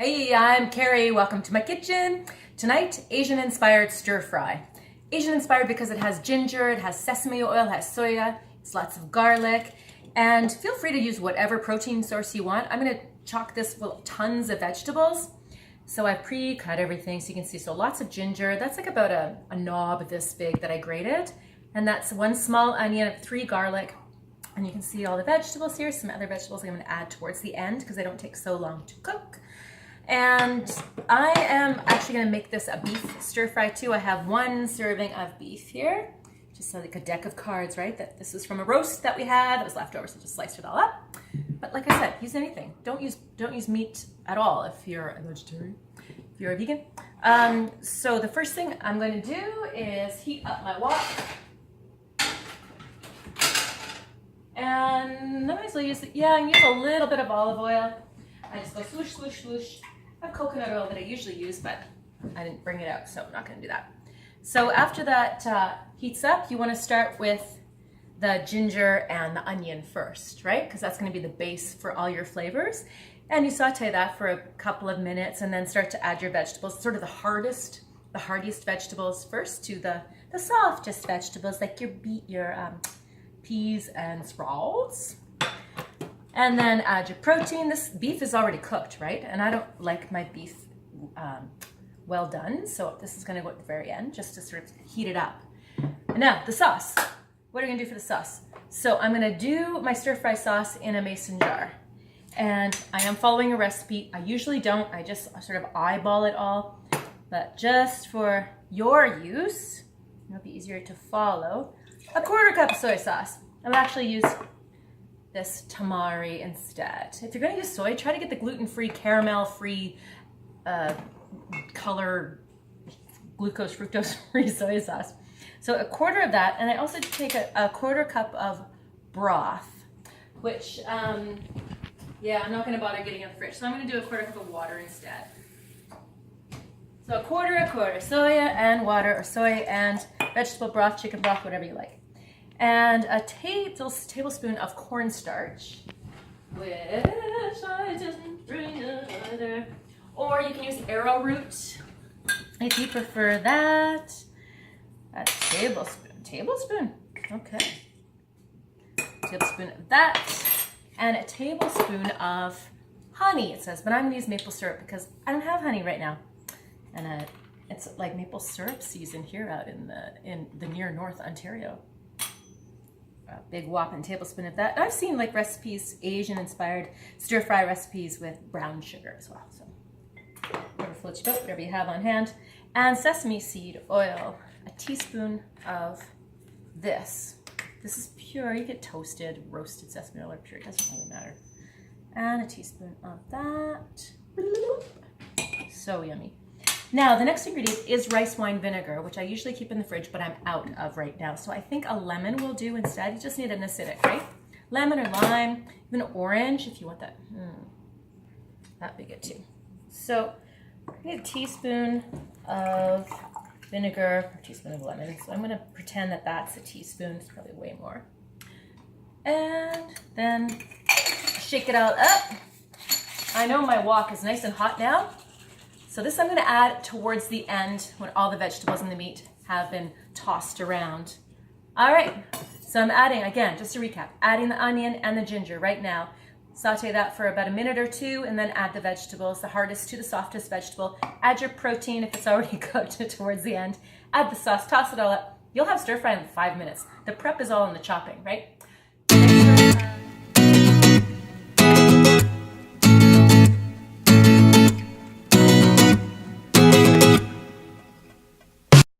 Hey, I'm Carrie. Welcome to my kitchen. Tonight, Asian-inspired stir-fry. Asian-inspired because it has ginger, it has sesame oil, it has soya, it's lots of garlic, and feel free to use whatever protein source you want. I'm gonna chock this with tons of vegetables. So I pre-cut everything so you can see. So lots of ginger. That's like about a knob this big that I grated. And that's 1 small onion, 3 garlic. And you can see all the vegetables here. Some other vegetables I'm gonna add towards the end because they don't take so long to cook. And I am actually gonna make this a beef stir fry too. I have 1 serving of beef here. Just like a deck of cards, right? That this is from a roast that we had that was left over, so just sliced it all up. But like I said, use anything. Don't use meat at all if you're a vegetarian, if you're a vegan. So the first thing I'm going to do is heat up my wok. And I might as well use use a little bit of olive oil. I just go swoosh, swoosh, swoosh. I have coconut oil that I usually use, but I didn't bring it out, so I'm not going to do that. So after that heats up, you want to start with the ginger and the onion first, right? Because that's going to be the base for all your flavors. And you saute that for a couple of minutes and then start to add your vegetables, sort of the hardiest vegetables first to the softest vegetables like your peas and sprouts. And then add your protein. This beef is already cooked, right? And I don't like my beef well done, so this is going to go at the very end just to sort of heat it up. And now the sauce. What are you going to do for the sauce? So I'm going to do my stir fry sauce in a mason jar. And I am following a recipe. I usually don't. I just sort of eyeball it all. But just for your use, it'll be easier to follow. 1/4 cup of soy sauce. I would actually use this Tamari instead. If you're going to use soy, try to get the gluten-free, caramel-free, color, glucose, fructose-free soy sauce. So 1/4 of that, and I also take a 1/4 cup of broth, which, I'm not going to bother getting in the fridge. So I'm going to do a 1/4 cup of water instead. So a quarter, soya and water, or soy and vegetable broth, chicken broth, whatever you like. And a tablespoon of cornstarch, which I didn't bring either. Or you can use arrowroot if you prefer that. A tablespoon, okay. Tablespoon of that, and a tablespoon of honey, it says, but I'm gonna use maple syrup because I don't have honey right now. And it's like maple syrup season here out in the near North Ontario. A big whopping tablespoon of that. I've seen like recipes, Asian-inspired stir-fry recipes with brown sugar as well. So whatever floats your boat, whatever you have on hand. And sesame seed oil. A teaspoon of this. This is pure. You get toasted, roasted sesame oil or pure. It doesn't really matter. And a teaspoon of that. So yummy. Now, the next ingredient is rice wine vinegar, which I usually keep in the fridge, but I'm out of right now. So I think a lemon will do instead. You just need an acidic, right? Lemon or lime, even orange if you want that. That'd be good too. So I need a teaspoon of vinegar, a teaspoon of lemon. So I'm going to pretend that that's a teaspoon. It's probably way more. And then shake it all up. I know my wok is nice and hot now. So this I'm going to add towards the end when all the vegetables and the meat have been tossed around. All right, so I'm adding, again, just to recap, adding the onion and the ginger right now. Saute that for about a minute or 2 and then add the vegetables, the hardest to the softest vegetable. Add your protein if it's already cooked towards the end. Add the sauce, toss it all up. You'll have stir fry in 5 minutes. The prep is all in the chopping, right?